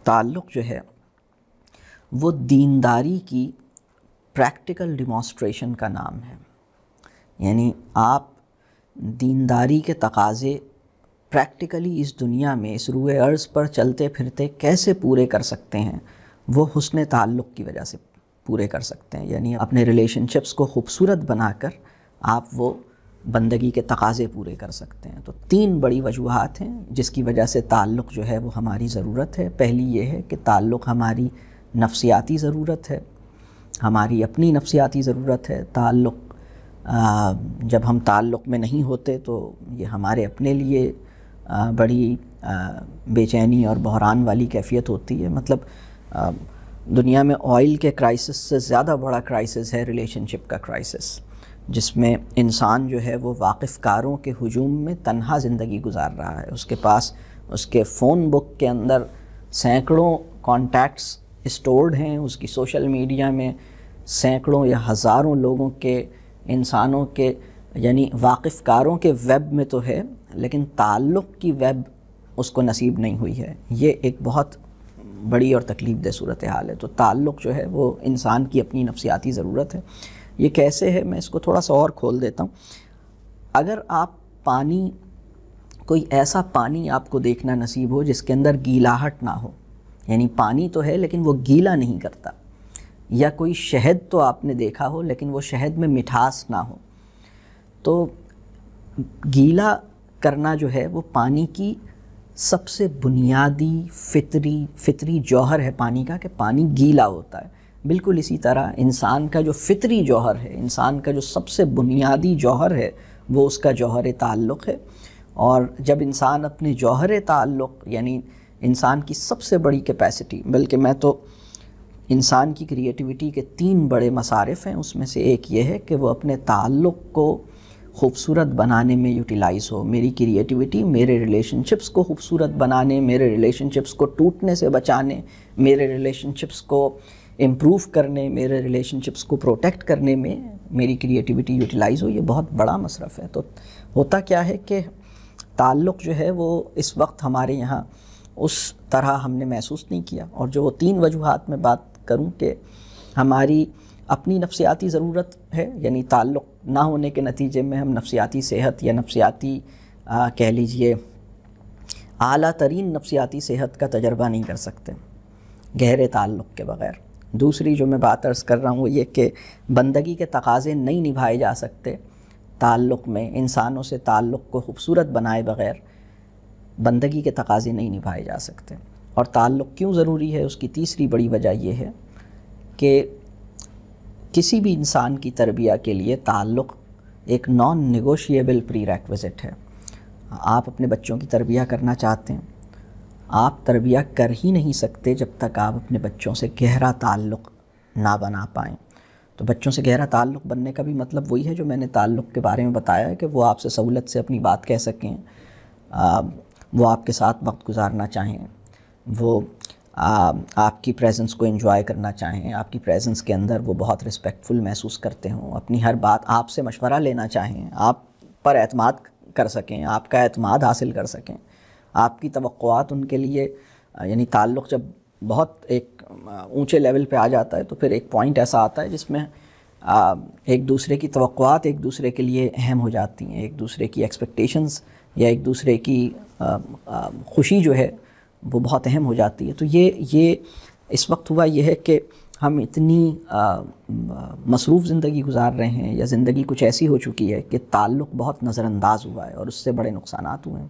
تعلق جو ہے وہ دینداری کی پریکٹیکل ڈیمانسٹریشن کا نام ہے. یعنی آپ دینداری کے تقاضے پریکٹیکلی اس دنیا میں اس روئے ارض پر چلتے پھرتے کیسے پورے کر سکتے ہیں، وہ حسن تعلق کی وجہ سے پورے کر سکتے ہیں. یعنی اپنے ریلیشن شپس کو خوبصورت بنا کر آپ وہ بندگی کے تقاضے پورے کر سکتے ہیں. تو 3 بڑی وجوہات ہیں جس کی وجہ سے تعلق جو ہے وہ ہماری ضرورت ہے. پہلی یہ ہے کہ تعلق ہماری نفسیاتی ضرورت ہے، ہماری اپنی نفسیاتی ضرورت ہے. تعلق جب ہم تعلق میں نہیں ہوتے تو یہ ہمارے اپنے لیے بڑی بے چینی اور بحران والی کیفیت ہوتی ہے. مطلب دنیا میں آئل کے کرائسس سے زیادہ بڑا کرائسس ہے ریلیشن شپ کا کرائسس، جس میں انسان جو ہے وہ واقف کاروں کے ہجوم میں تنہا زندگی گزار رہا ہے. اس کے پاس اس کے فون بک کے اندر سینکڑوں کانٹیکٹس اسٹورڈ ہیں، اس کی سوشل میڈیا میں سینکڑوں یا ہزاروں لوگوں کے، انسانوں کے، یعنی واقف کاروں کے ویب میں تو ہے، لیکن تعلق کی ویب اس کو نصیب نہیں ہوئی ہے. یہ ایک بہت بڑی اور تکلیف دہ صورتحال ہے. تو تعلق جو ہے وہ انسان کی اپنی نفسیاتی ضرورت ہے. یہ کیسے ہے، میں اس کو تھوڑا سا اور کھول دیتا ہوں. اگر آپ کوئی ایسا پانی آپ کو دیکھنا نصیب ہو جس کے اندر گیلاہٹ نہ ہو، یعنی پانی تو ہے لیکن وہ گیلا نہیں کرتا، یا کوئی شہد تو آپ نے دیکھا ہو لیکن وہ شہد میں مٹھاس نہ ہو، تو گیلا کرنا جو ہے وہ پانی کی سب سے بنیادی فطری جوہر ہے پانی کا، کہ پانی گیلا ہوتا ہے. بالکل اسی طرح انسان کا جو فطری جوہر ہے، انسان کا جو سب سے بنیادی جوہر ہے، وہ اس کا جوہر تعلق ہے. اور جب انسان اپنے جوہر تعلق، یعنی انسان کی سب سے بڑی کیپیسٹی، بلکہ میں تو انسان کی کریٹیوٹی کے 3 بڑے مصارف ہیں، اس میں سے ایک یہ ہے کہ وہ اپنے تعلق کو خوبصورت بنانے میں یوٹیلائز ہو. میری کریٹیوٹی میرے ریلیشن شپس کو خوبصورت بنانے، میرے ریلیشن شپس کو ٹوٹنے سے بچانے، میرے ریلیشن شپس کو امپروو کرنے، میرے ریلیشن شپس کو پروٹیکٹ کرنے میں میری کریٹیوٹی یوٹیلائز ہو. یہ بہت بڑا مصرف ہے. تو ہوتا کیا ہے کہ تعلق جو ہے وہ اس وقت ہمارے یہاں اس طرح ہم نے محسوس نہیں کیا. اور جو وہ 3 وجوہات میں بات کروں کہ ہماری اپنی نفسیاتی ضرورت ہے، یعنی تعلق نہ ہونے کے نتیجے میں ہم نفسیاتی صحت یا نفسیاتی کہہ لیجئے اعلیٰ ترین نفسیاتی صحت کا تجربہ نہیں کر سکتے گہرے تعلق کے بغیر. دوسری جو میں بات عرض کر رہا ہوں وہ یہ کہ بندگی کے تقاضے نہیں نبھائے جا سکتے تعلق میں. انسانوں سے تعلق کو خوبصورت بنائے بغیر بندگی کے تقاضے نہیں نبھائے جا سکتے. اور تعلق کیوں ضروری ہے، اس کی تیسری بڑی وجہ یہ ہے کہ کسی بھی انسان کی تربیہ کے لیے تعلق ایک نان نیگوشیبل پری ریکویزٹ ہے. آپ اپنے بچوں کی تربیہ کرنا چاہتے ہیں، آپ تربیہ کر ہی نہیں سکتے جب تک آپ اپنے بچوں سے گہرا تعلق نہ بنا پائیں. تو بچوں سے گہرا تعلق بننے کا بھی مطلب وہی ہے جو میں نے تعلق کے بارے میں بتایا ہے، کہ وہ آپ سے سہولت سے اپنی بات کہہ سکیں، وہ آپ کے ساتھ وقت گزارنا چاہیں، وہ آپ کی پریزنس کو انجوائے کرنا چاہیں، آپ کی پریزنس کے اندر وہ بہت رسپیکٹفل محسوس کرتے ہوں، اپنی ہر بات آپ سے مشورہ لینا چاہیں، آپ پر اعتماد کر سکیں، آپ کا اعتماد حاصل کر سکیں. آپ کی توقعات ان کے لیے، یعنی تعلق جب بہت ایک اونچے لیول پہ آ جاتا ہے تو پھر ایک پوائنٹ ایسا آتا ہے جس میں ایک دوسرے کی توقعات ایک دوسرے کے لیے اہم ہو جاتی ہیں، ایک دوسرے کی ایکسپیکٹیشنز یا ایک دوسرے کی خوشی جو ہے وہ بہت اہم ہو جاتی ہے. تو یہ اس وقت ہوا یہ ہے کہ ہم اتنی مصروف زندگی گزار رہے ہیں، یا زندگی کچھ ایسی ہو چکی ہے کہ تعلق بہت نظر انداز ہوا ہے اور اس سے بڑے نقصانات ہوئے ہیں.